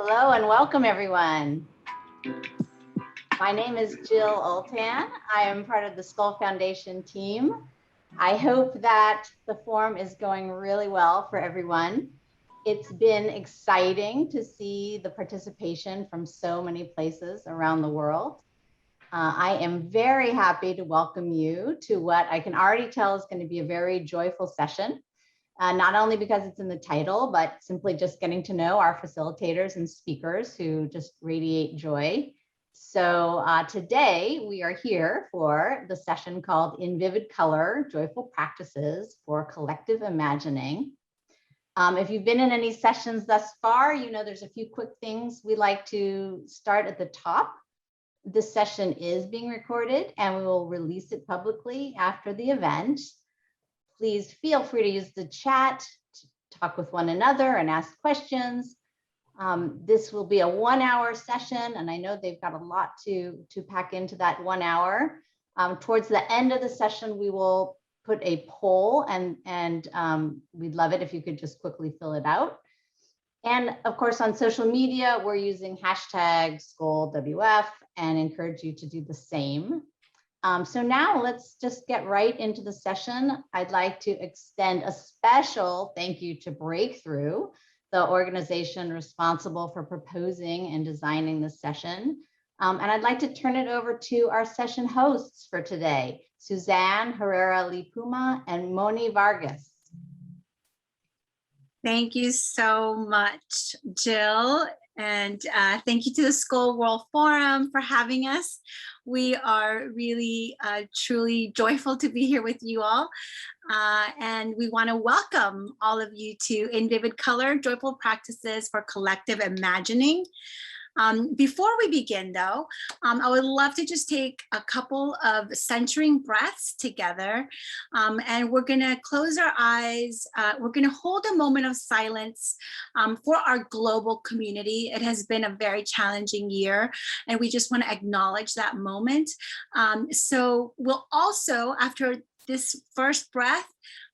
Hello and welcome everyone. My name is Jill Oltan. I am part of the Skoll Foundation team. I hope that the forum is going really well for everyone. It's been exciting to see the participation from so many places around the world. I am very happy to welcome you to what I can already tell is going to be a very joyful session. Not only because it's in the title, but simply just getting to know our facilitators and speakers who just radiate joy. So today we are here for the session called In Vivid Color, Joyful Practices for Collective Imagining. If you've been in any sessions thus far, you know there's a few quick things we like to start at the top. This session is being recorded and we will release it publicly after the event. Please feel free to use the chat to talk with one another and ask questions. This will be a 1 hour session, and I know they've got a lot to pack into that 1 hour. Towards the end of the session, we will put a poll, and we'd love it if you could just quickly fill it out. And of course, on social media, we're using hashtag SkollWF and encourage you to do the same. So now let's just get right into the session. I'd like to extend a special thank you to Breakthrough, the organization responsible for proposing and designing this session. And I'd like to turn it over to our session hosts for today, Suzanne, Herrera, Puma, and Moni, Vargas. Thank you so much, Jill. And thank you to the Skoll World Forum for having us. We are really, truly joyful to be here with you all. And we want to welcome all of you to In Vivid Color, Joyful Practices for Collective Imagining. Before we begin though, I would love to just take a couple of centering breaths together, and we're gonna close our eyes. We're gonna hold a moment of silence for our global community. It has been a very challenging year, and we just wanna acknowledge that moment. So we'll also, after this first breath,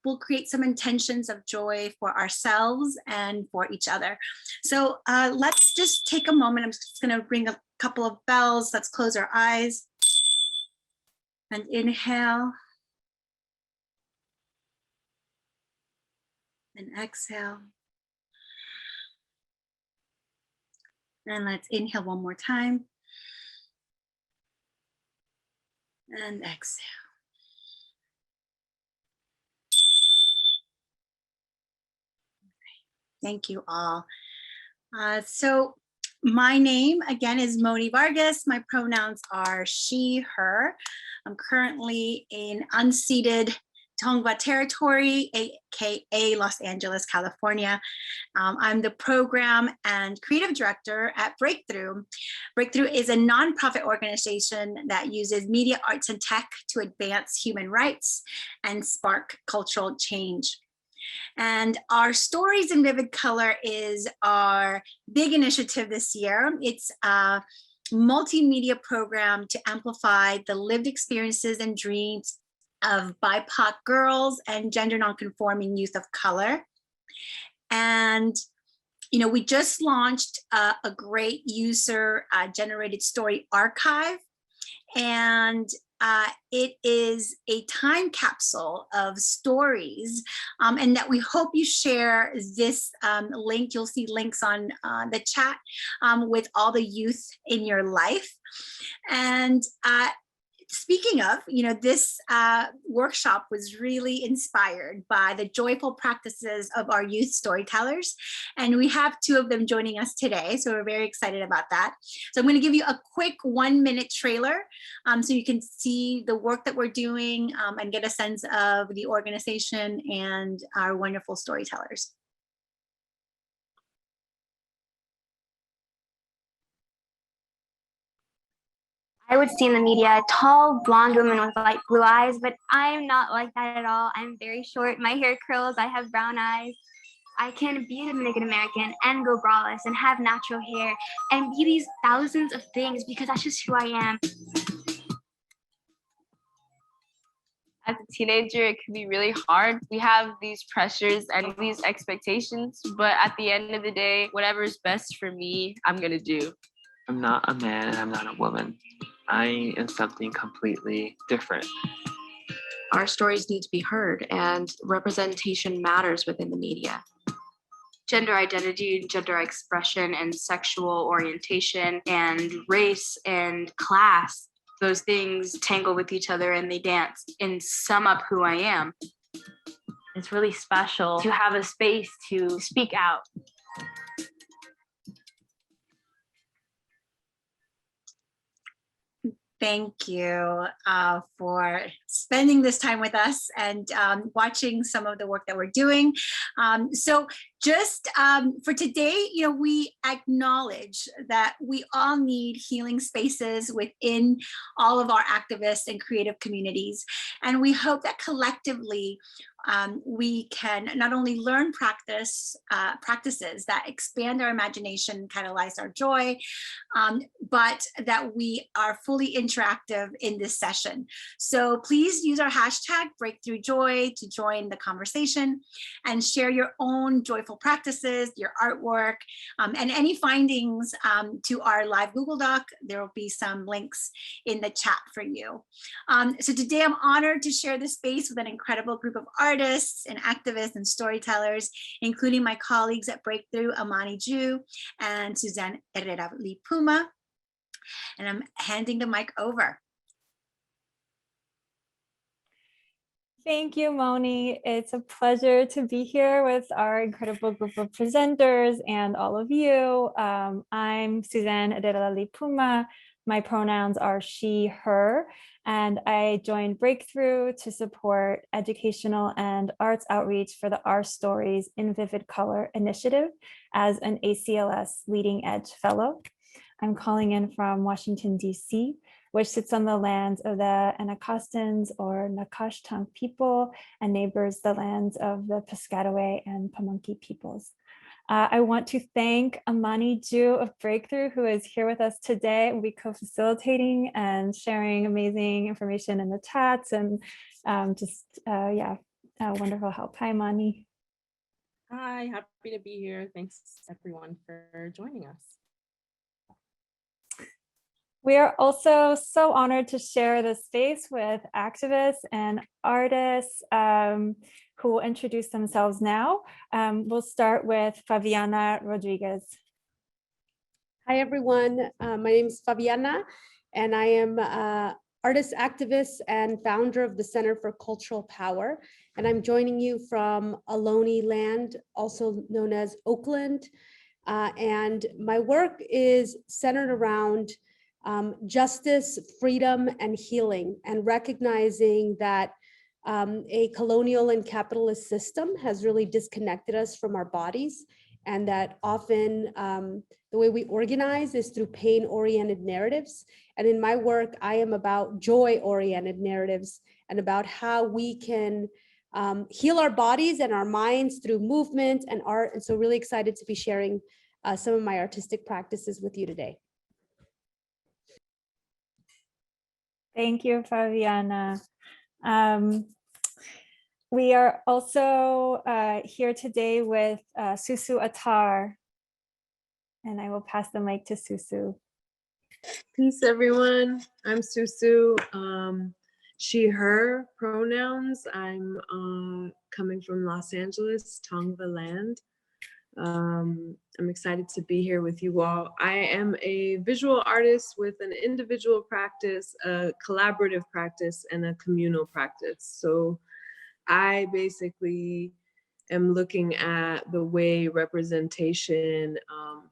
we'll create some intentions of joy for ourselves and for each other. So let's just take a moment. I'm just gonna ring a couple of bells. Let's close our eyes and inhale and exhale. And let's inhale one more time and exhale. Thank you all. So my name again is Moni Vargas. My pronouns are she, her. I'm currently in unceded Tongva territory, aka Los Angeles, California. I'm the program and creative director at Breakthrough. Breakthrough is a nonprofit organization that uses media, arts, and tech to advance human rights and spark cultural change. And our Stories in Vivid Color is our big initiative this year. It's a multimedia program to amplify the lived experiences and dreams of BIPOC girls and gender nonconforming youth of color. And you know, we just launched a great user generated story archive, and it is a time capsule of stories, and that we hope you share this link. You'll see links on the chat with all the youth in your life. And speaking of, you know, this workshop was really inspired by the joyful practices of our youth storytellers. And we have two of them joining us today. So we're very excited about that. So I'm going to give you a quick 1-minute trailer so you can see the work that we're doing and get a sense of the organization and our wonderful storytellers. I would see in the media a tall blonde woman with light blue eyes, but I'm not like that at all. I'm very short, my hair curls, I have brown eyes. I can be a Dominican American and go braless and have natural hair and be these thousands of things because that's just who I am. As a teenager, it can be really hard. We have these pressures and these expectations, but at the end of the day, whatever is best for me, I'm gonna do. I'm not a man and I'm not a woman. I am something completely different. Our stories need to be heard, and representation matters within the media. Gender identity, gender expression, and sexual orientation, and race and class, those things tangle with each other and they dance and sum up who I am. It's really special to have a space to speak out. Thank you for spending this time with us and watching some of the work that we're doing. So just for today, we acknowledge that we all need healing spaces within all of our activist and creative communities. And we hope that collectively, we can not only learn practices that expand our imagination, catalyze our joy, but that we are fully interactive in this session. So please use our hashtag #BreakthroughJoy to join the conversation and share your own joyful practices, your artwork, and any findings to our live Google Doc. There will be some links in the chat for you. So today I'm honored to share this space with an incredible group of artists and activists and storytellers, including my colleagues at Breakthrough, Amani Ju and Suzanne Herrera Puma. And I'm handing the mic over. Thank you, Moni. It's a pleasure to be here with our incredible group of presenters and all of you. I'm Suzanne Herrera Puma. My pronouns are she, her, and I joined Breakthrough to support educational and arts outreach for the Our Stories in Vivid Color initiative as an ACLS Leading Edge Fellow. I'm calling in from Washington, D.C., which sits on the lands of the Anacostans or Nacashtan people and neighbors the lands of the Piscataway and Pamunkey peoples. I want to thank Amani Ju of Breakthrough, who is here with us today. We'll be co-facilitating and sharing amazing information in the chats and wonderful help. Hi, Amani. Hi, happy to be here. Thanks everyone for joining us. We are also so honored to share this space with activists and artists who will introduce themselves now. We'll start with Favianna Rodriguez. Hi, everyone. My name is Favianna, and I am an artist, activist, and founder of the Center for Cultural Power. And I'm joining you from Ohlone land, also known as Oakland. And my work is centered around justice, freedom, and healing, and recognizing that a colonial and capitalist system has really disconnected us from our bodies, and that often the way we organize is through pain-oriented narratives. And in my work, I am about joy-oriented narratives and about how we can heal our bodies and our minds through movement and art. And so really excited to be sharing some of my artistic practices with you today. Thank you, Favianna. We are also here today with Susu Attar, and I will pass the mic to Susu. Peace, everyone. I'm Susu. She, her pronouns. I'm coming from Los Angeles, Tongva land. I'm excited to be here with you all. I am a visual artist with an individual practice, a collaborative practice, and a communal practice. So I basically am looking at the way representation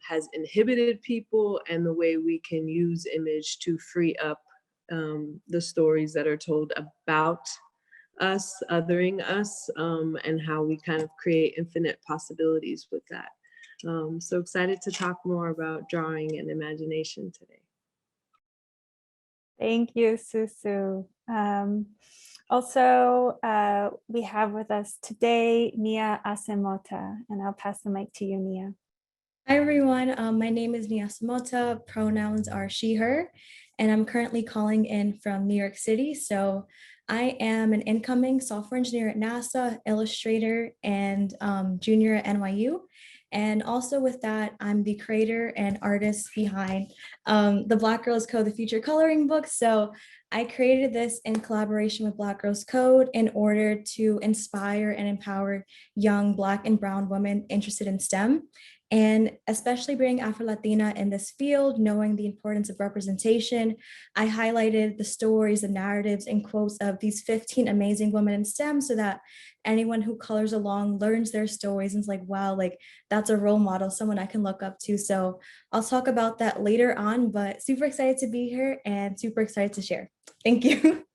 has inhibited people and the way we can use image to free up the stories that are told about us, othering us, and how we kind of create infinite possibilities with that. So excited to talk more about drawing and imagination today. Thank you, Susu. Also, we have with us today Nia Asemota, and I'll pass the mic to you, Nia. Hi, everyone. My name is Nia Asemota. Pronouns are she, her, and I'm currently calling in from New York City. So I am an incoming software engineer at NASA, illustrator, and junior at NYU. And also with that, I'm the creator and artist behind the Black Girls Code, the Future Coloring book. So I created this in collaboration with Black Girls Code in order to inspire and empower young Black and Brown women interested in STEM. And especially being Afro-Latina in this field, knowing the importance of representation, I highlighted the stories, the narratives, and quotes of these 15 amazing women in STEM so that anyone who colors along learns their stories and is like, wow, like that's a role model, someone I can look up to. So I'll talk about that later on, but super excited to be here and super excited to share. Thank you.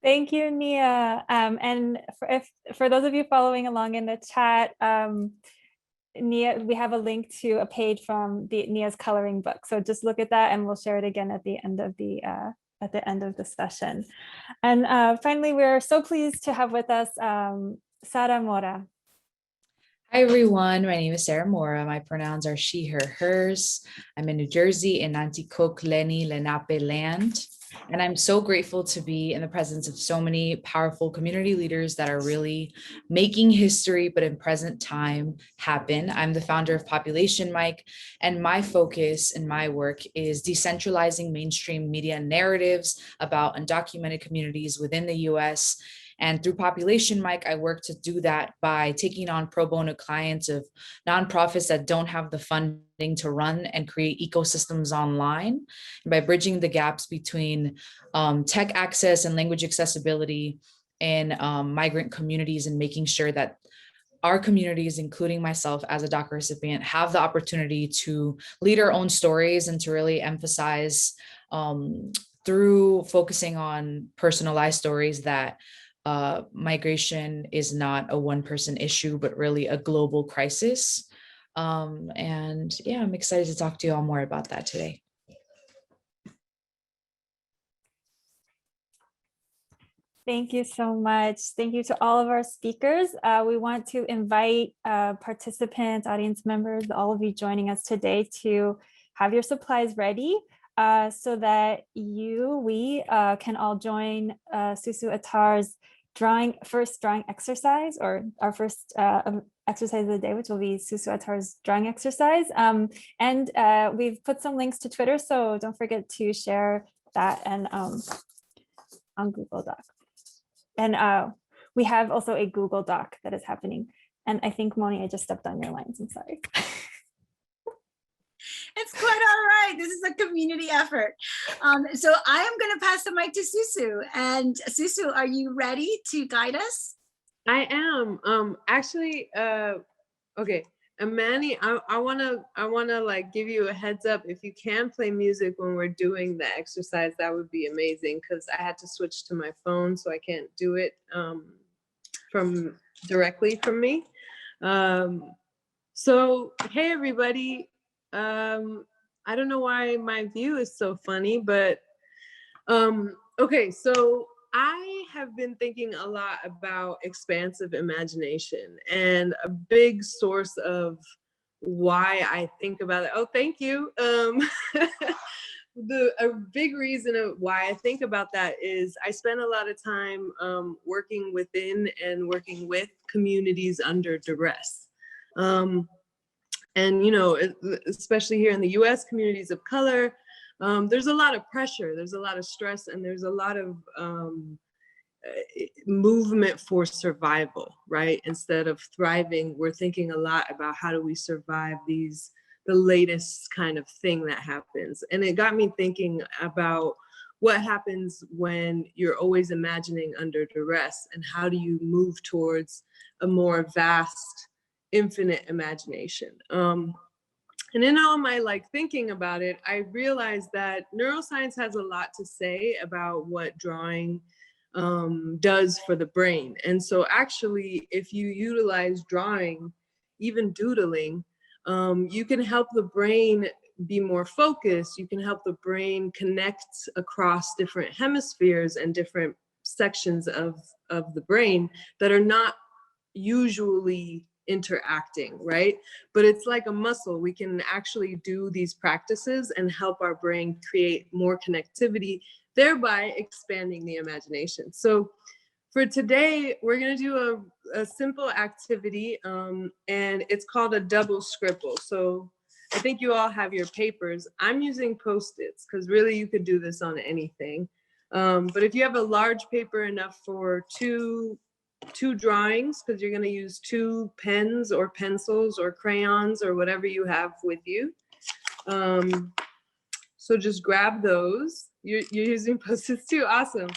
Thank you, Nia. And for those of you following along in the chat, Nia, we have a link to a page from Nia's coloring book. So just look at that, and we'll share it again at the end of the session. And finally, we're so pleased to have with us Sara Mora. Hi everyone, my name is Sara Mora. My pronouns are she, her, hers. I'm in New Jersey in Nanticoke, Lenni, Lenape land. And I'm so grateful to be in the presence of so many powerful community leaders that are really making history, but in present time happen. I'm the founder of Population Mic, and my focus in my work is decentralizing mainstream media narratives about undocumented communities within the US. And through Population Mic, I work to do that by taking on pro bono clients of nonprofits that don't have the funding to run and create ecosystems online, and by bridging the gaps between tech access and language accessibility in migrant communities, and making sure that our communities, including myself as a DACA recipient, have the opportunity to lead our own stories and to really emphasize through focusing on personalized stories that migration is not a one-person issue, but really a global crisis. And yeah, I'm excited to talk to you all more about that today. Thank you so much. Thank you to all of our speakers. We want to invite participants, audience members, all of you joining us today to have your supplies ready so that we can all join Susu Attar's first drawing exercise, or our first exercise of the day, which will be Susu Attar's drawing exercise. And we've put some links to Twitter, so don't forget to share that and on Google Doc. And we have also a Google Doc that is happening. And I think, Moni, I just stepped on your lines. I'm sorry. It's quite all right. This is a community effort. So I am going to pass the mic to Susu. And Susu, are you ready to guide us? I am. Actually, okay. Amani, I wanna like give you a heads up. If you can play music when we're doing the exercise, that would be amazing, because I had to switch to my phone, so I can't do it directly from me. So hey everybody. I don't know why my view is so funny, but okay, so I have been thinking a lot about expansive imagination, and a big source of why I think about it. Oh, thank you. A big reason of why I think about that is I spend a lot of time working within and working with communities under duress. And, you know, especially here in the US, communities of color, there's a lot of pressure, there's a lot of stress, and there's a lot of movement for survival, right? Instead of thriving, we're thinking a lot about how do we survive the latest kind of thing that happens. And it got me thinking about what happens when you're always imagining under duress, and how do you move towards a more vast, infinite imagination. And in all my thinking about it, I realized that neuroscience has a lot to say about what drawing does for the brain. And so actually, if you utilize drawing, even doodling, you can help the brain be more focused. You can help the brain connect across different hemispheres and different sections of the brain that are not usually interacting, right? But it's like a muscle. We can actually do these practices and help our brain create more connectivity thereby expanding the imagination. So for today, we're going to do a simple activity, and it's called a double scribble. So I think you all have your papers. I'm using Post-its because really you could do this on anything. But if you have a large paper enough for two drawings, because you're going to use 2 pens or pencils or crayons or whatever you have with you. So just grab those. You're using Post-its too, awesome.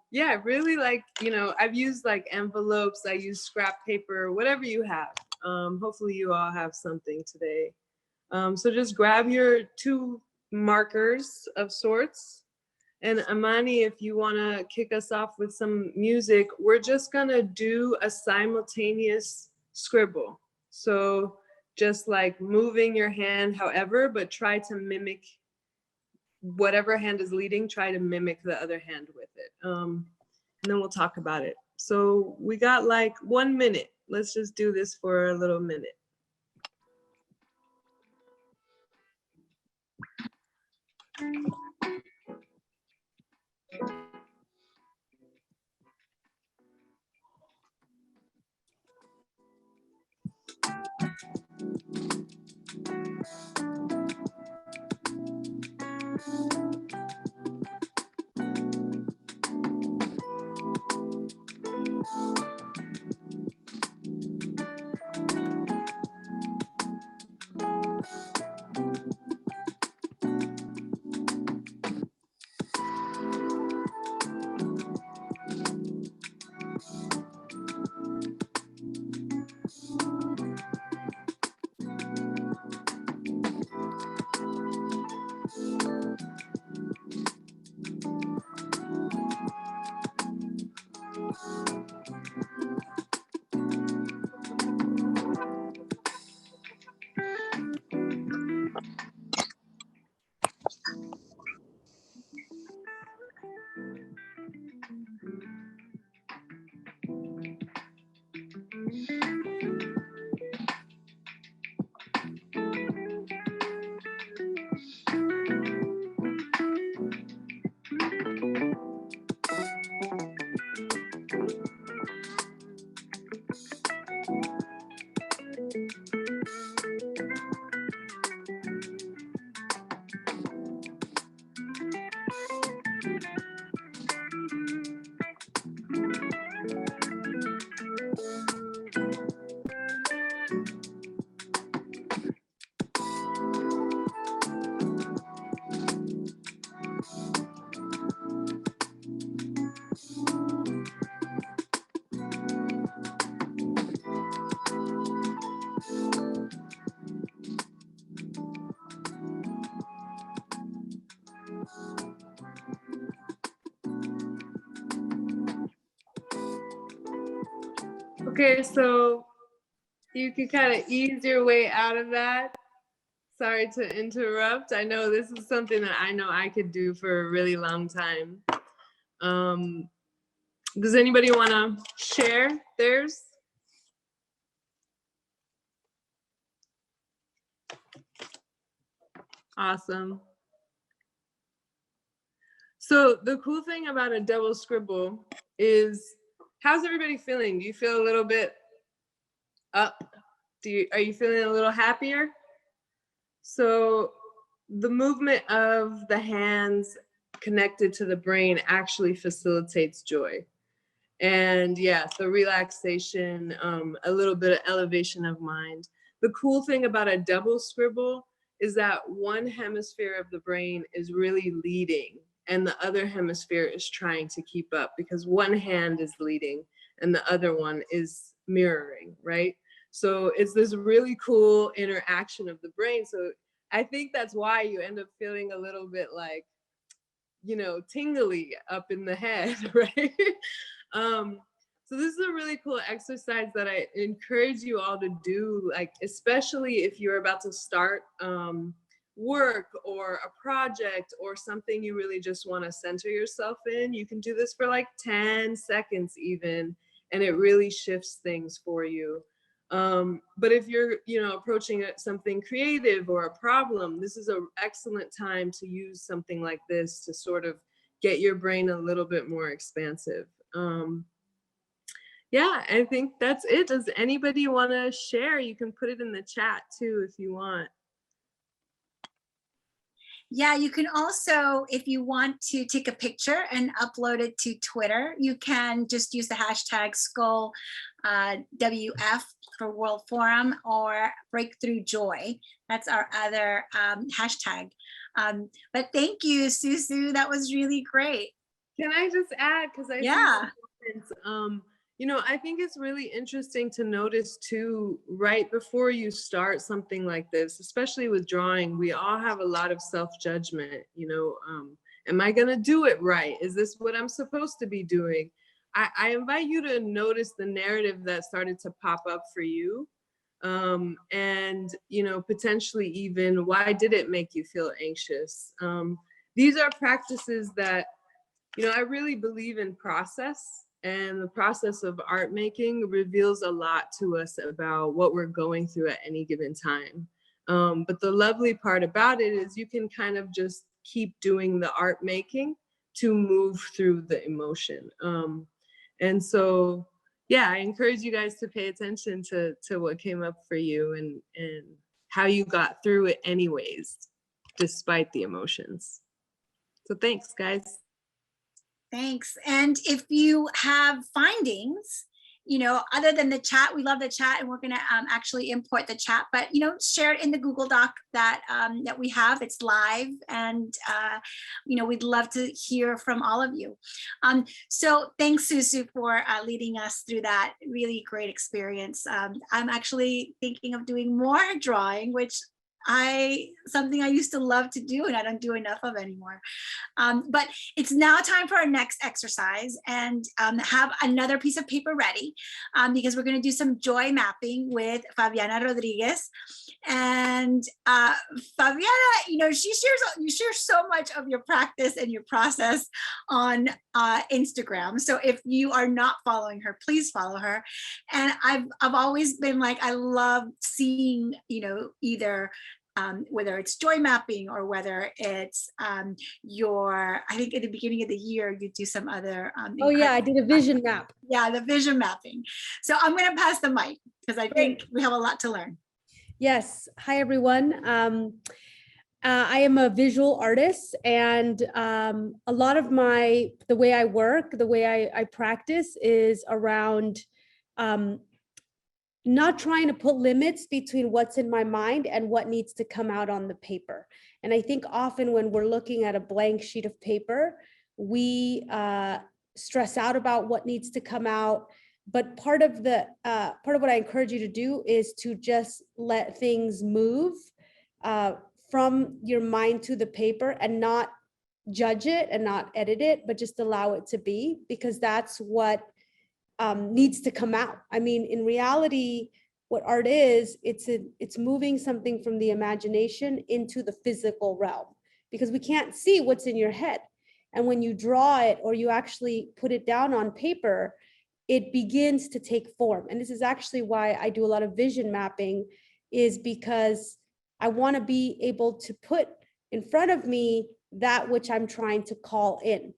Yeah, really, like, you know, I've used like envelopes, I use scrap paper, whatever you have. Hopefully you all have something today. So just grab your 2 markers of sorts. And Amani, if you want to kick us off with some music, we're just going to do a simultaneous scribble. So just like moving your hand however, but try to mimic whatever hand is leading, try to mimic the other hand with it. And then we'll talk about it. So we got like 1 minute. Let's just do this for a little minute. Okay, so you can kind of ease your way out of that. Sorry to interrupt. I know this is something that I know I could do for a really long time. Does anybody want to share theirs? Awesome. So the cool thing about a double scribble is, how's everybody feeling? Do you feel a little bit up? Are you feeling a little happier? So the movement of the hands connected to the brain actually facilitates joy. And yeah, so relaxation, a little bit of elevation of mind. The cool thing about a double scribble is that one hemisphere of the brain is really leading and the other hemisphere is trying to keep up, because one hand is leading and the other one is mirroring, right? So it's this really cool interaction of the brain. So I think that's why you end up feeling a little bit like, you know, tingly up in the head, right? So this is a really cool exercise that I encourage you all to do, like, especially if you're about to start work or a project or something you really just want to center yourself in. You can do this for like 10 seconds even, and it really shifts things for you. But if you're, approaching something creative or a problem, this is an excellent time to use something like this to sort of get your brain a little bit more expansive. Yeah, I think that's it. Does anybody want to share? You can put it in the chat too if you want. Yeah, you can also, if you want to take a picture and upload it to Twitter, you can just use the hashtag Skoll WF for World Forum or Breakthrough Joy. That's our other hashtag. But thank you, Susu. That was really great. Can I just add, because I yeah. I think it's really interesting to notice too, right before you start something like this, especially with drawing, we all have a lot of self-judgment, am I gonna do it right? Is this what I'm supposed to be doing? I invite you to notice the narrative that started to pop up for you. And, potentially even, why did it make you feel anxious? These are practices that, I really believe in process. And the process of art making reveals a lot to us about what we're going through at any given time. But the lovely part about it is you can kind of just keep doing the art making to move through the emotion. And so, yeah, I encourage you guys to pay attention to what came up for you and how you got through it anyways, despite the emotions. So thanks, guys. Thanks. And if you have findings, other than the chat, we love the chat and we're going to actually import the chat, but, share it in the Google Doc that we have. It's live and, we'd love to hear from all of you. So thanks, Susu, for leading us through that really great experience. I'm actually thinking of doing more drawing, which something I used to love to do and I don't do enough of anymore. But it's now time for our next exercise and have another piece of paper ready because we're going to do some joy mapping with Favianna Rodriguez. And Favianna, you share so much of your practice and your process on Instagram. So if you are not following her, please follow her. And I've always been like, I love seeing, either whether it's joy mapping or whether it's I think at the beginning of the year, you do some other. Oh yeah, I did a vision map. Yeah, the vision mapping. So I'm going to pass the mic because I think we have a lot to learn. Yes. Hi, everyone. I am a visual artist and a lot of the way I work, the way I practice is around not trying to put limits between what's in my mind and what needs to come out on the paper. And I think often when we're looking at a blank sheet of paper, we stress out about what needs to come out. But part of what I encourage you to do is to just let things move from your mind to the paper and not judge it and not edit it, but just allow it to be, because that's what needs to come out. I mean, in reality, what art is, it's moving something from the imagination into the physical realm, because we can't see what's in your head. And when you draw it or you actually put it down on paper, it begins to take form. And this is actually why I do a lot of vision mapping, is because I want to be able to put in front of me that which I'm trying to call in.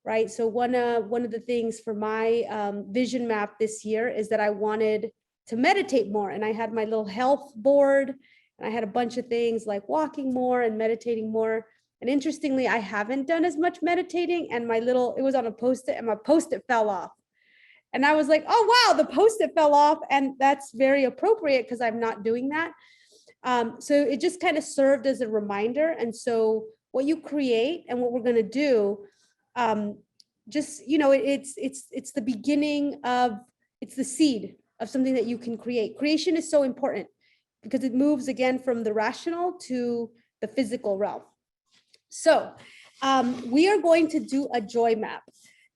Right. So one of the things for my vision map this year is that I wanted to meditate more. And I had my little health board and I had a bunch of things like walking more and meditating more. And interestingly, I haven't done as much meditating, and it was on a Post-it and my Post-it fell off. And I was like, oh, wow, the Post-it fell off. And that's very appropriate because I'm not doing that. So it just kind of served as a reminder. And so what you create and what we're going to do, it's the beginning of, it's the seed of something that you can create. Creation is so important because it moves again from the rational to the physical realm. So we are going to do a joy map.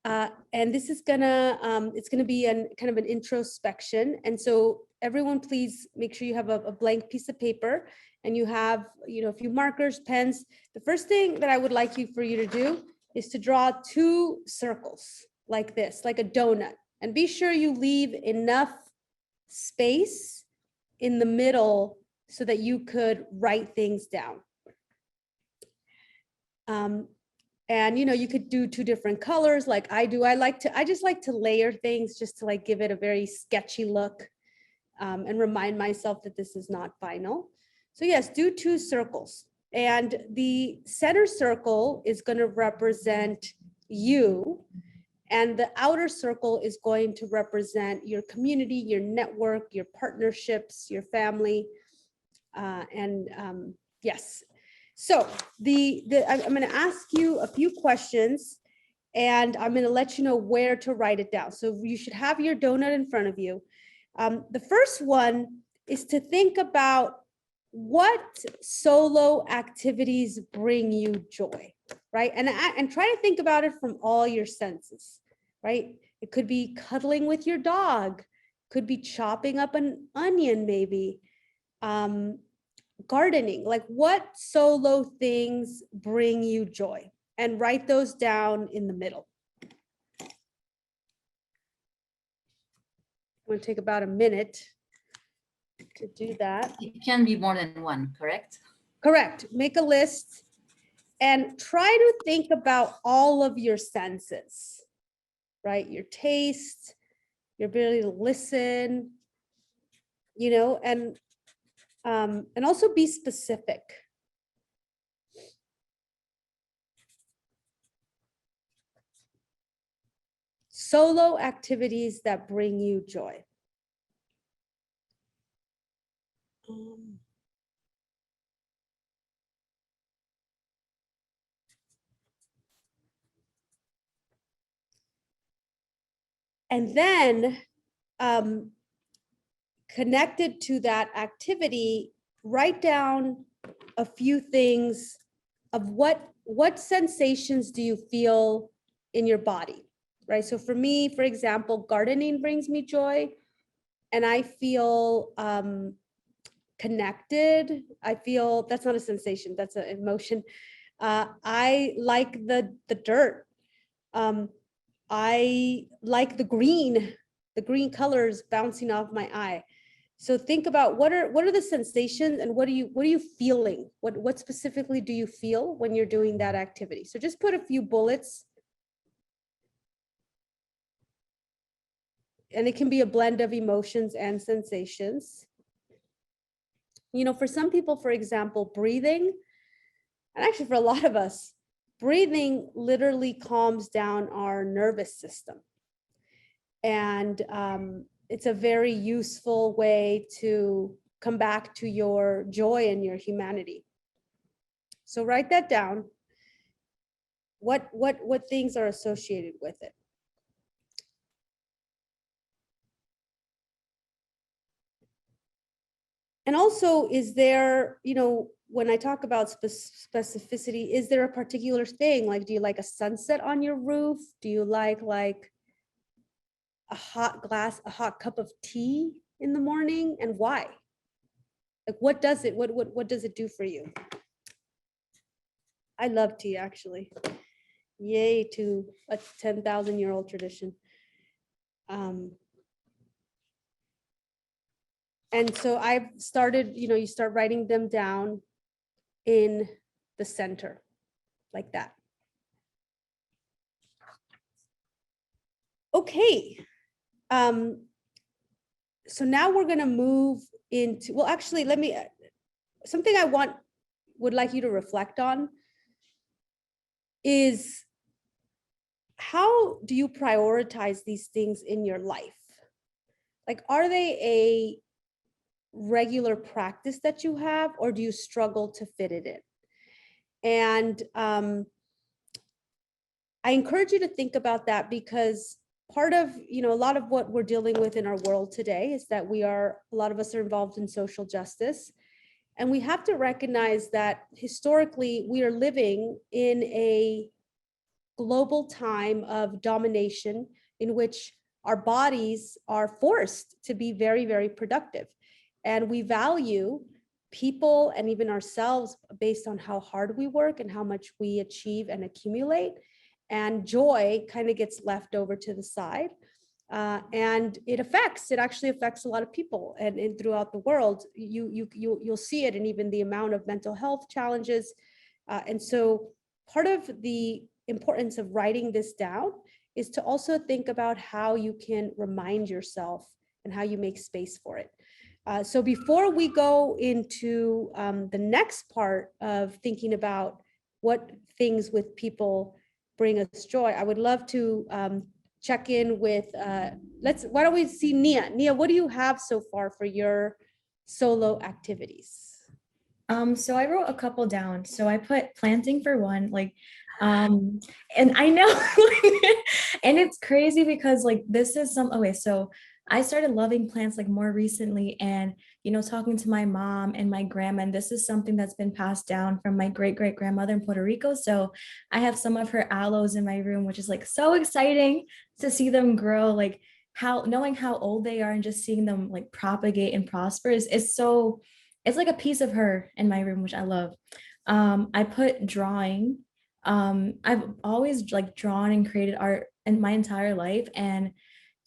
And this is it's gonna be kind of an introspection. And so everyone, please make sure you have a blank piece of paper and you have, a few markers, pens. The first thing that I would like for you to do is to draw 2 circles like this, like a donut, and be sure you leave enough space in the middle so that you could write things down. And you could do two different colors like I do. I just like to layer things just to like give it a very sketchy look, and remind myself that this is not final. So yes, do two circles. And the center circle is going to represent you, and the outer circle is going to represent your community, your network, your partnerships, your family. Yes. So I'm going to ask you a few questions, and I'm going to let you know where to write it down. So you should have your donut in front of you. The first one is to think about what solo activities bring you joy, right? And try to think about it from all your senses, right? It could be cuddling with your dog, could be chopping up an onion maybe, gardening. Like, what solo things bring you joy? And write those down in the middle. I'm going to take about a minute to do that. It can be more than one, correct? Correct. Make a list and try to think about all of your senses, right? Your taste, your ability to listen, and also be specific. Solo activities that bring you joy. And then connected to that activity, write down a few things of what sensations do you feel in your body, right? So for me, for example, gardening brings me joy, and I feel connected. I feel, that's not a sensation, that's an emotion. I like the dirt. I like the green colors bouncing off my eye. So think about what are the sensations, and what are you feeling? What specifically do you feel when you're doing that activity? So just put a few bullets. And it can be a blend of emotions and sensations. For some people, for example, breathing, and actually for a lot of us, breathing literally calms down our nervous system. And it's a very useful way to come back to your joy and your humanity. So write that down. What things are associated with it? And also, is there, when I talk about specificity, is there a particular thing? Like, do you like a sunset on your roof? Do you like a hot cup of tea in the morning? And why? Like, what does it do for you? I love tea, actually. Yay to a 10,000-year-old tradition. And so I've started, you start writing them down in the center, like that. Okay. So now we're going to move into, well, actually, something I would like you to reflect on is, how do you prioritize these things in your life? Like, are they a regular practice that you have, or do you struggle to fit it in? And I encourage you to think about that, because part of, a lot of what we're dealing with in our world today is that a lot of us are involved in social justice. And we have to recognize that historically we are living in a global time of domination in which our bodies are forced to be very, very productive. And we value people and even ourselves based on how hard we work and how much we achieve and accumulate. And joy kind of gets left over to the side. And it actually affects a lot of people, and throughout the world, you'll see it, and even the amount of mental health challenges. And so part of the importance of writing this down is to also think about how you can remind yourself and how you make space for it. So before we go into the next part of thinking about what things with people bring us joy, I would love to check in with, why don't we see Nia? Nia, what do you have so far for your solo activities? So I wrote a couple down. So I put planting for one, and I know, and it's crazy because this is okay, so I started loving plants more recently, and talking to my mom and my grandma, and this is something that's been passed down from my great grandmother in Puerto Rico. So I have some of her aloes in my room, which is so exciting to see them grow, knowing how old they are and just seeing them propagate and prosper is so, it's like a piece of her in my room, which I love. I put drawing. I've always drawn and created art in my entire life, and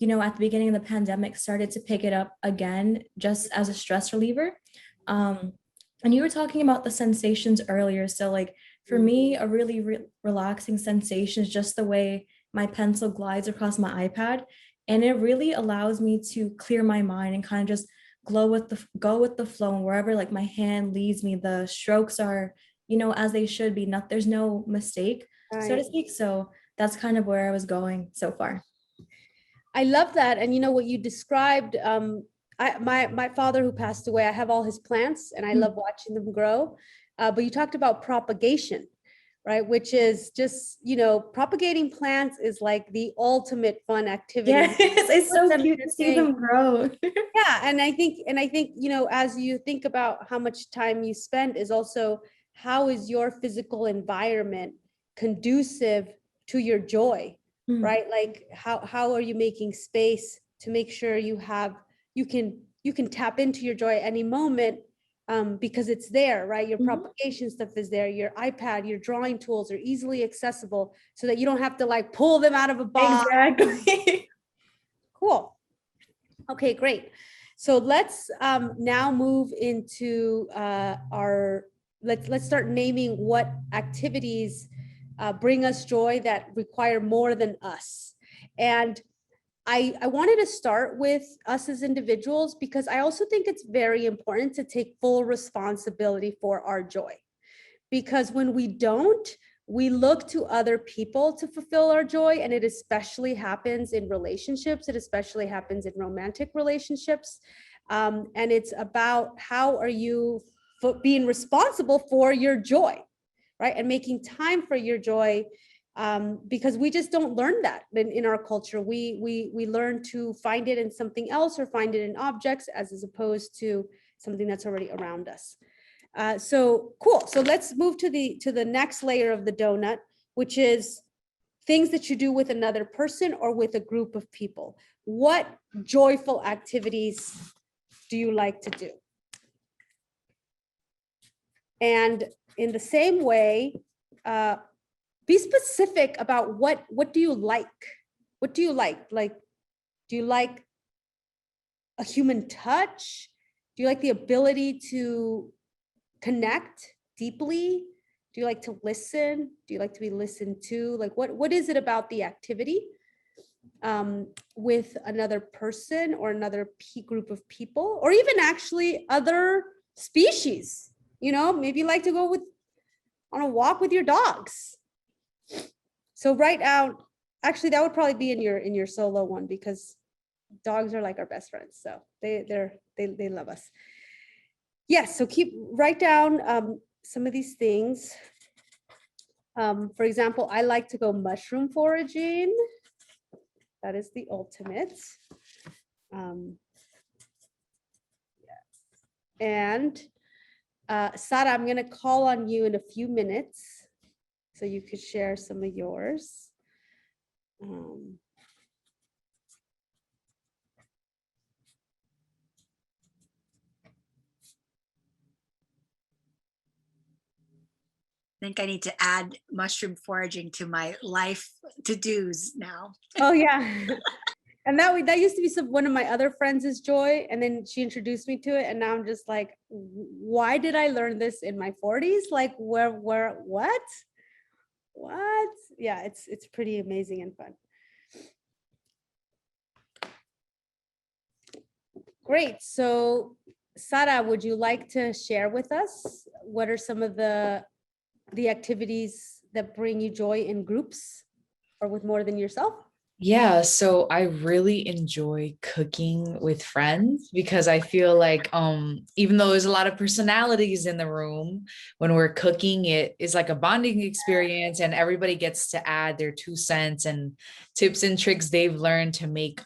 at the beginning of the pandemic, started to pick it up again just as a stress reliever. And you were talking about the sensations earlier. So for me, a really relaxing sensation is just the way my pencil glides across my iPad. And it really allows me to clear my mind and kind of just go with the flow, and wherever my hand leads me, the strokes are, as they should be. There's no mistake, so to speak. So that's kind of where I was going so far. I love that. And what you described, my father who passed away, I have all his plants and I love watching them grow. But you talked about propagation, right? Which is just, propagating plants is the ultimate fun activity. Yeah, it's so cute to see them grow. Yeah, and I think, as you think about how much time you spend, is also how is your physical environment conducive to your joy, right? How are you making space to make sure you can tap into your joy at any moment, because it's there, right? Your propagation stuff is there, your iPad, your drawing tools are easily accessible so that you don't have to pull them out of a box. Exactly. Cool. Okay, great. So let's now move into let's start naming what activities bring us joy that require more than us. And I wanted to start with us as individuals, because I also think it's very important to take full responsibility for our joy. Because when we don't, we look to other people to fulfill our joy, and it especially happens in relationships. It especially happens in romantic relationships. And it's about how are you being responsible for your joy, right? And making time for your joy, because we just don't learn that in our culture. We learn to find it in something else or find it in objects as opposed to something that's already around us. So cool. So let's move to the next layer of the donut, which is things that you do with another person or with a group of people. What joyful activities do you like to do? And in the same way, be specific about what do you like? What do you like? Do you like a human touch? Do you like the ability to connect deeply? Do you like to listen? Do you like to be listened to? What is it about the activity with another person or another group of people, or even actually other species? Maybe you like to go on a walk with your dogs. So write out, actually that would probably be in your solo one, because dogs are like our best friends. So they love us. Yes, so write down some of these things. For example, I like to go mushroom foraging. That is the ultimate. Yes. And Sara, I'm gonna call on you in a few minutes so you could share some of yours. I think I need to add mushroom foraging to my life to-dos now. Oh yeah. And that used to be one of my other friends' joy. And then she introduced me to it. And now I'm just like, why did I learn this in my 40s? Like what? Yeah, it's pretty amazing and fun. Great. So Sara, would you like to share with us what are some of the activities that bring you joy in groups or with more than yourself? Yeah, so I really enjoy cooking with friends because I feel like even though there's a lot of personalities in the room, when we're cooking, it is like a bonding experience and everybody gets to add their 2 cents and tips and tricks they've learned to make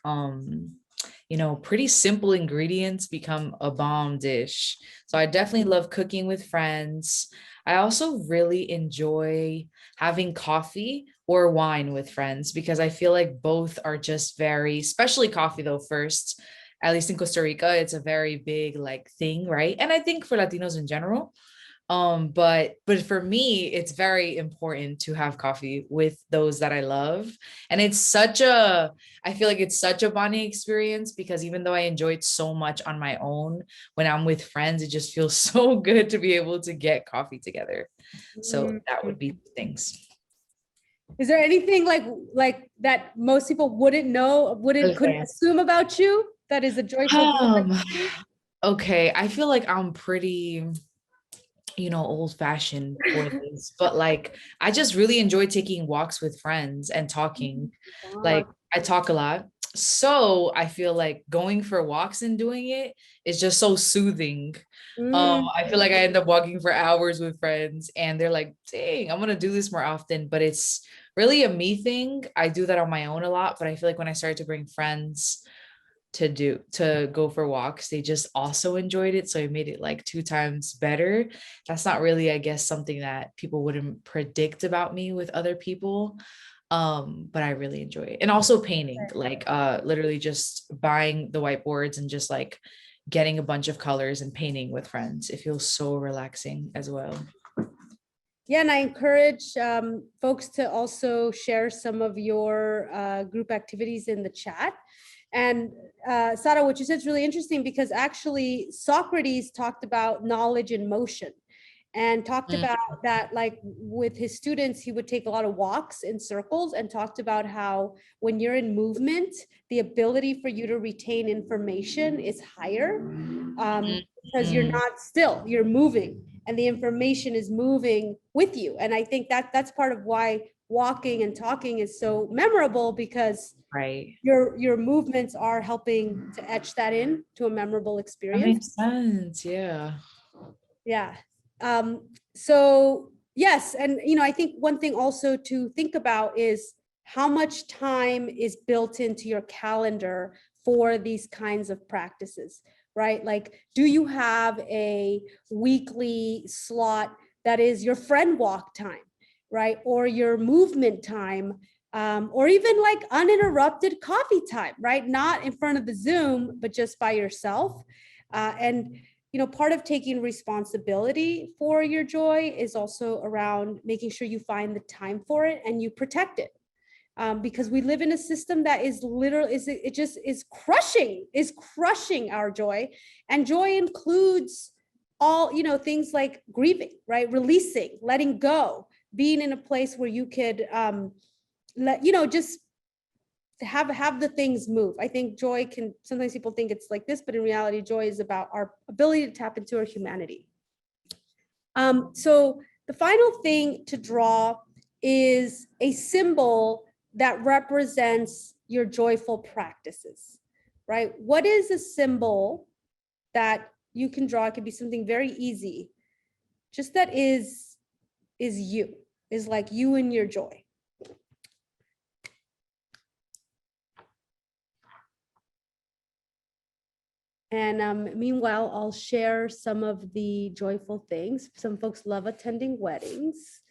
pretty simple ingredients become a bomb dish. So I definitely love cooking with friends. I also really enjoy having coffee or wine with friends because I feel like both are just very, especially coffee though, first, at least in Costa Rica, it's a very big like thing, right? And I think for Latinos in general. But for me, it's very important to have coffee with those that I love. And I feel like it's such a bonding experience because even though I enjoy it so much on my own, when I'm with friends, it just feels so good to be able to get coffee together. So that would be things. Is there anything like that most people couldn't assume about you that is a joyful? Okay, I feel like I'm pretty old fashioned for this, but like I just really enjoy taking walks with friends and talking. Like I talk a lot. So I feel like going for walks and doing it is just so soothing. I feel like I end up walking for hours with friends and they're like, dang, I'm gonna do this more often. But it's really a me thing. I do that on my own a lot, but I feel like when I started to bring friends to go for walks, they just also enjoyed it, so it made it like 2 times better. That's not really, I guess, something that people wouldn't predict about me with other people, but I really enjoy it. And also painting, like literally just buying the whiteboards and just like getting a bunch of colors and painting with friends. It feels so relaxing as well. Yeah, and I encourage folks to also share some of your group activities in the chat. And Sara, what you said is really interesting because actually Socrates talked about knowledge in motion and talked about that, like with his students, he would take a lot of walks in circles and talked about how when you're in movement, the ability for you to retain information is higher because you're not still, you're moving and the information is moving with you. And I think that's part of why walking and talking is so memorable because your movements are helping to etch that in to a memorable experience. That makes sense. Yeah. So yes, and I think one thing also to think about is how much time is built into your calendar for these kinds of practices, right? Like, do you have a weekly slot that is your friend walk time, right? Or your movement time, or even like uninterrupted coffee time, right? Not in front of the Zoom, but just by yourself. And part of taking responsibility for your joy is also around making sure you find the time for it and you protect it. Because we live in a system that is literally, is crushing our joy. And joy includes all, things like grieving, right? Releasing, letting go, being in a place where you could, just have the things move. I think joy can, sometimes people think it's like this, but in reality, joy is about our ability to tap into our humanity. So the final thing to draw is a symbol that represents your joyful practices, right? What is a symbol that you can draw? It could be something very easy, just that is you, is like you and your joy. And meanwhile, I'll share some of the joyful things. Some folks love attending weddings.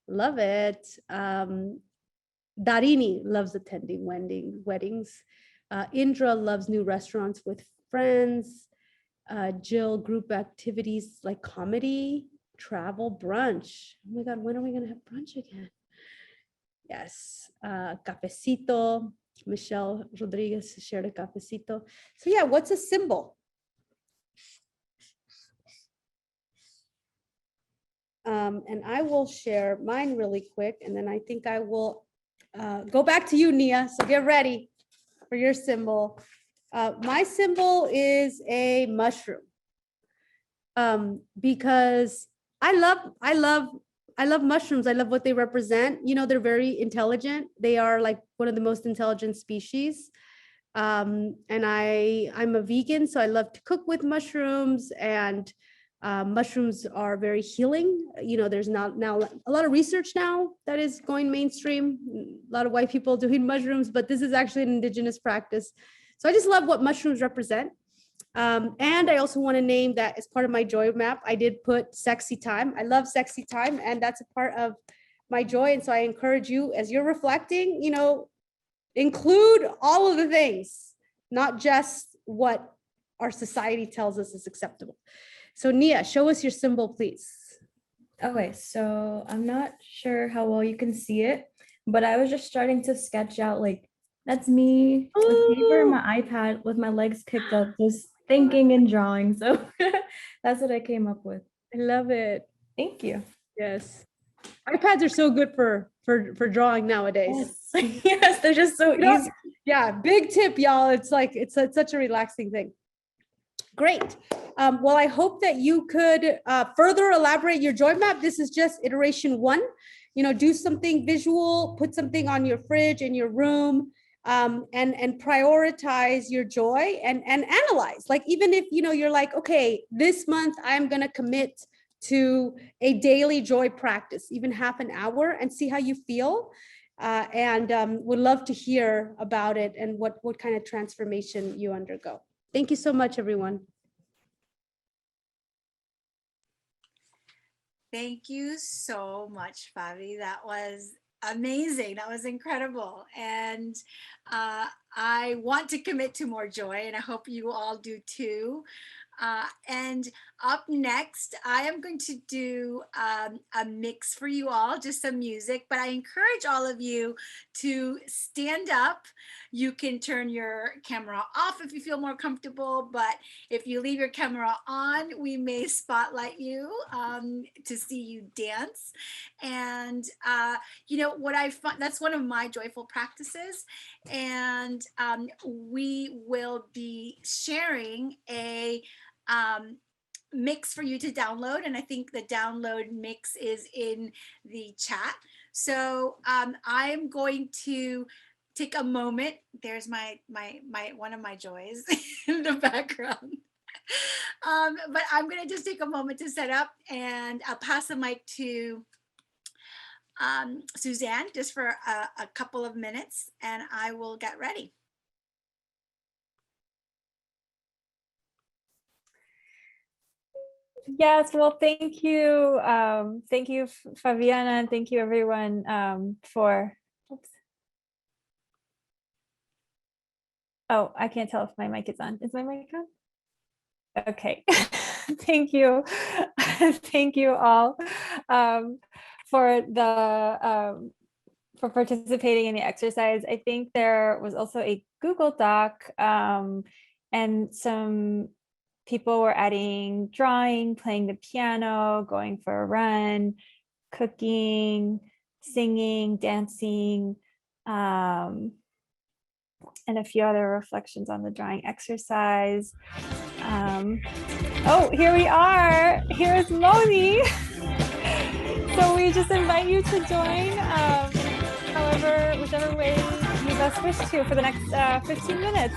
Love it. Darini loves attending weddings. Indra loves new restaurants with friends. Jill, group activities like comedy, travel, brunch. Oh my God, when are we gonna have brunch again? Yes, cafecito. Michelle Rodriguez shared a cafecito. So yeah, what's a symbol? And I will share mine really quick, and then I think I will go back to you, Nia. So get ready for your symbol. My symbol is a mushroom, because I love mushrooms. I love what they represent. You know, they're very intelligent. They are like one of the most intelligent species. And I'm a vegan, so I love to cook with mushrooms, and mushrooms are very healing. You know, there's now a lot of research now that is going mainstream. A lot of white people doing mushrooms, but this is actually an indigenous practice. So I just love what mushrooms represent. And I also want to name that as part of my joy map. I did put sexy time. I love sexy time, and that's a part of my joy. And so I encourage you, as you're reflecting, you know, include all of the things, not just what our society tells us is acceptable. So Nia, show us your symbol, please. Okay, so I'm not sure how well you can see it, but I was just starting to sketch out, like, that's me with paper and my iPad with my legs kicked up, just thinking and drawing. So that's what I came up with. I love it. Thank you. Yes. iPads are so good for drawing nowadays. Yes, yes, they're just so easy. Yeah, big tip, y'all. It's like, it's such a relaxing thing. Great. Well, I hope that you could further elaborate your joy map. This is just iteration 1. You know, do something visual, put something on your fridge in your room, and prioritize your joy and analyze. Like, even if, you know, you're like, okay, this month I'm going to commit to a daily joy practice, even half an hour, and see how you feel. And would love to hear about it and what kind of transformation you undergo. Thank you so much, everyone. Thank you so much, Favi. That was amazing. That was incredible. And I want to commit to more joy, and I hope you all do too. And up next, I am going to do a mix for you all, just some music, but I encourage all of you to stand up. You can turn your camera off if you feel more comfortable, but if you leave your camera on, we may spotlight you to see you dance. And you know what I find, that's one of my joyful practices. And we will be sharing a mix for you to download, and I think the download mix is in the chat. So I'm going to take a moment. There's my one of my joys in the background. But I'm going to just take a moment to set up, and I'll pass the mic to Suzanne just for a couple of minutes, and I will get ready. Yes, well, thank you. Thank you, Favianna, and thank you everyone for, oops. Oh, I can't tell if my mic is on. Is my mic on? Okay, thank you. Thank you all for participating in the exercise. I think there was also a Google Doc and some people were adding drawing, playing the piano, going for a run, cooking, singing, dancing, and a few other reflections on the drawing exercise. Oh, here we are. Here's Moni. So we just invite you to join, whichever way you best wish to, for the next 15 minutes.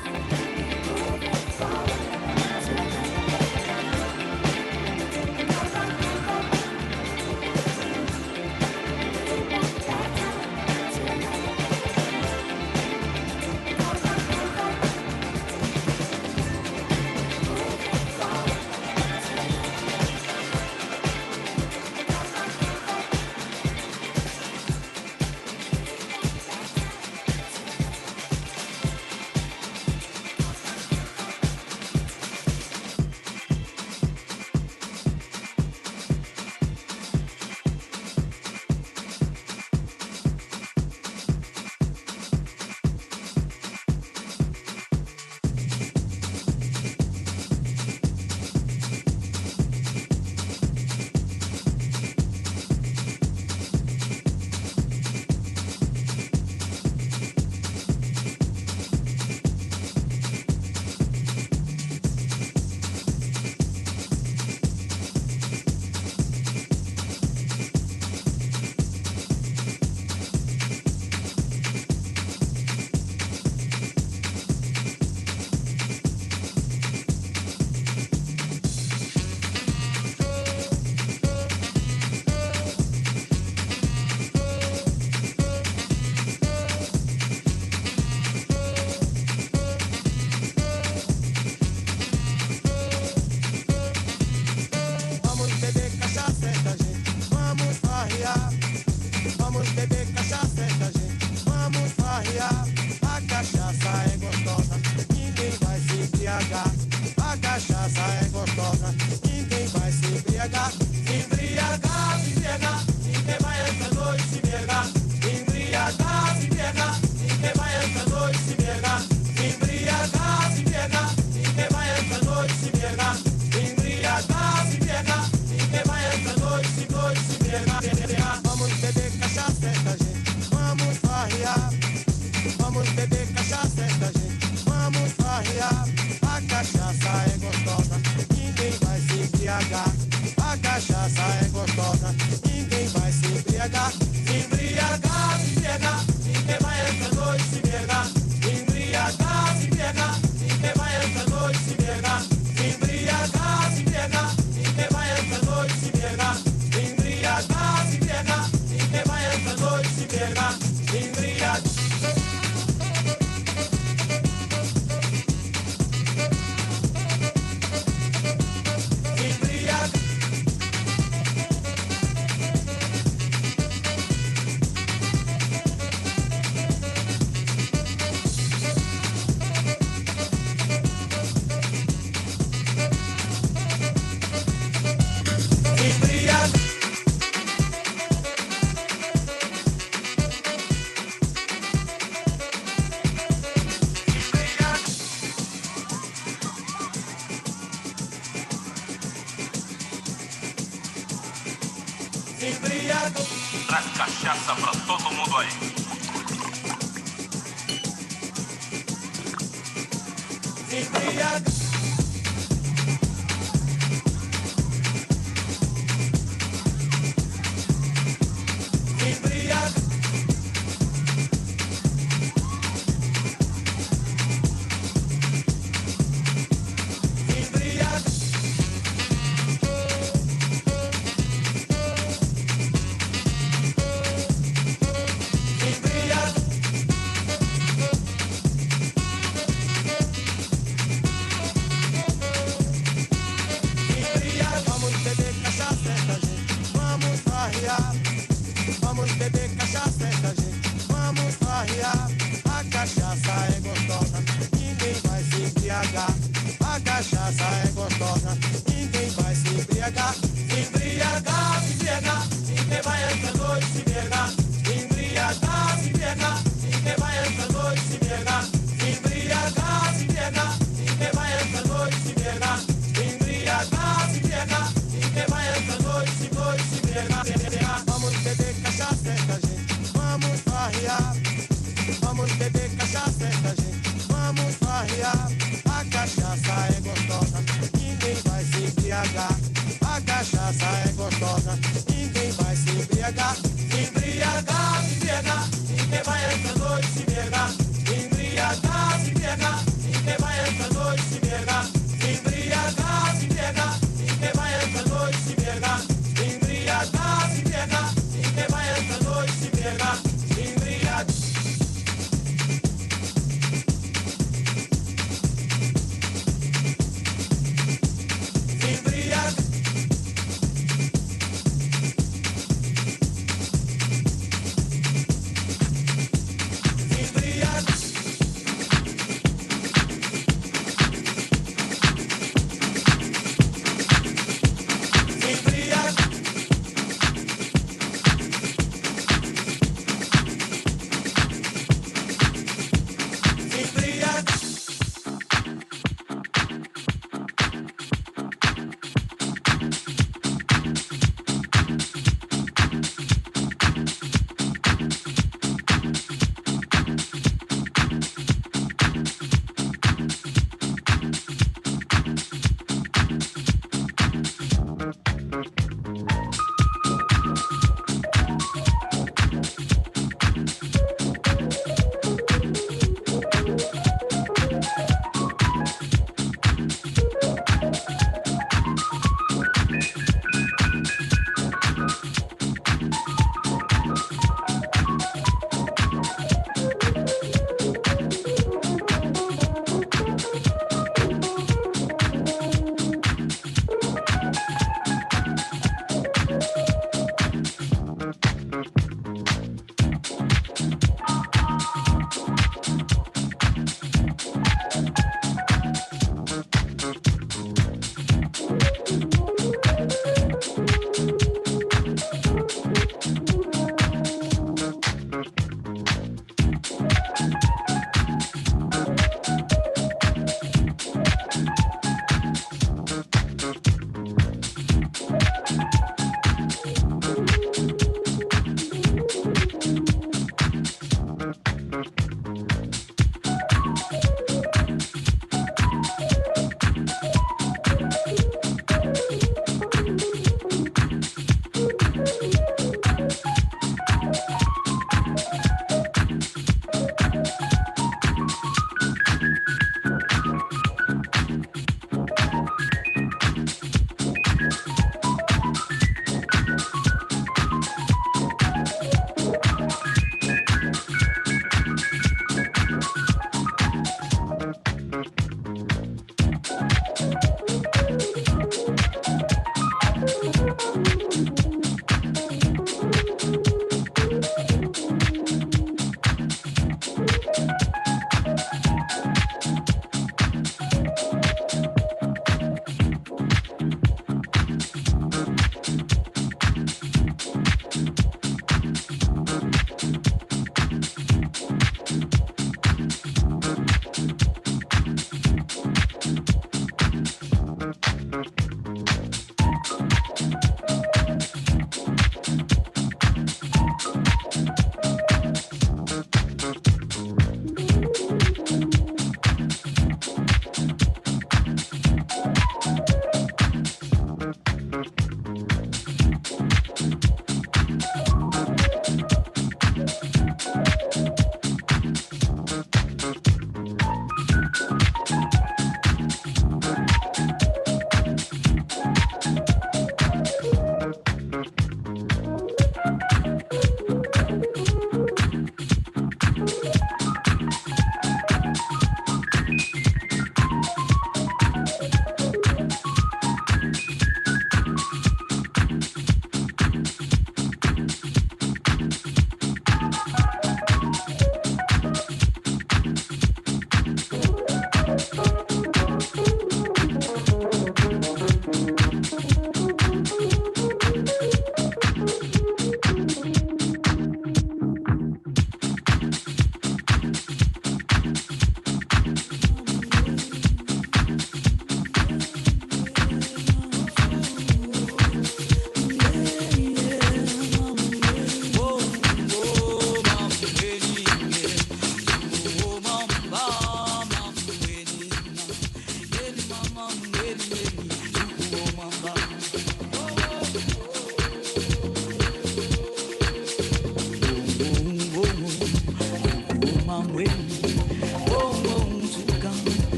Traz cachaça pra todo mundo aí. Vamos beber cachaça, essa gente. Vamos farrear. A cachaça é gostosa, ninguém vai se embriagar. A cachaça é gostosa, ninguém vai se embriagar. Se embriagar, se embriagar, ninguém vai essa noite se embriagar. Se embriagar, se embriagar, ninguém vai essa noite se embriagar. Se embriagar, se embriagar, ninguém vai essa noite se embriagar. Se embriagar, se embriagar, ninguém vai essa noite se embriagar. Vamos beber cachaça, essa gente. Vamos farrear. Vamos beber cachaça, essa gente. Vamos farrear. A cachaça é gostosa, ninguém vai se embriagar. A cachaça é gostosa, ninguém vai se embriagar. Se embriagar, se embriagar, ninguém vai essa noite se embriagar. Se embriagar, se embriagar, ninguém vai essa noite se embriagar. Se embriagar, se embriagar, ninguém vai essa noite se embriagar. Se embriagar, se embriagar, ninguém vai essa noite se embriagar. Se embriagar.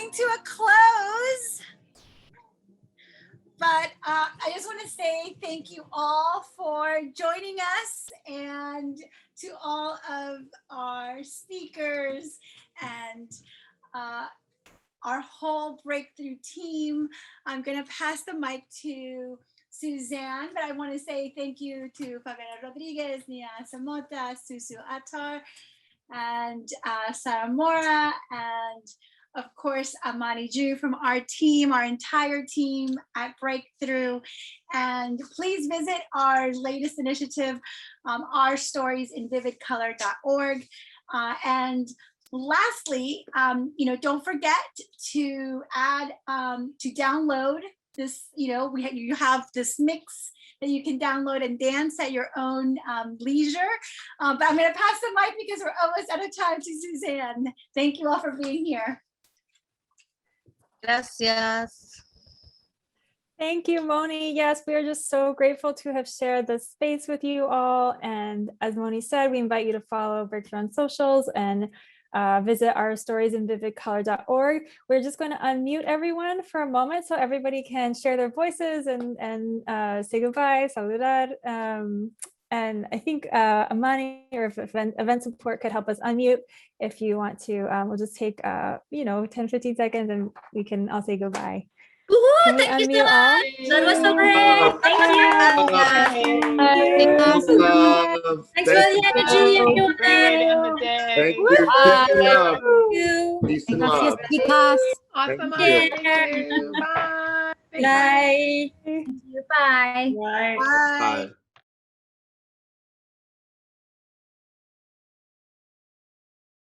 coming to a close. But I just want to say thank you all for joining us, and to all of our speakers and our whole breakthrough team. I'm going to pass the mic to Suzanne, but I want to say thank you to Favianna Rodriguez, Nia Asemota, Susu Attar, and Sara Mora, and of course, Moni from our team, our entire team at Breakthrough. And please visit our latest initiative, our stories in vividcolor.org. And lastly, don't forget to add, to download this, you have this mix that you can download and dance at your own leisure. But I'm going to pass the mic because we're almost out of time to Suzanne. Thank you all for being here. Gracias. Thank you, Moni. Yes, we are just so grateful to have shared this space with you all. And as Moni said, we invite you to follow Breakthrough on socials and visit our stories in vividcolor.org. We're just going to unmute everyone for a moment so everybody can share their voices and say goodbye, saludar. And I think Amani or if event support could help us unmute if you want to. We'll just take 10-15 seconds and we can all say goodbye. Can we thank you unmute so all? much. That was so great. Thank you. Thanks for the energy, everyone. Thank you. Peace and love. Peace and love. Awesome. Thank you. Thank you. Bye. Bye. Bye. Bye. Bye.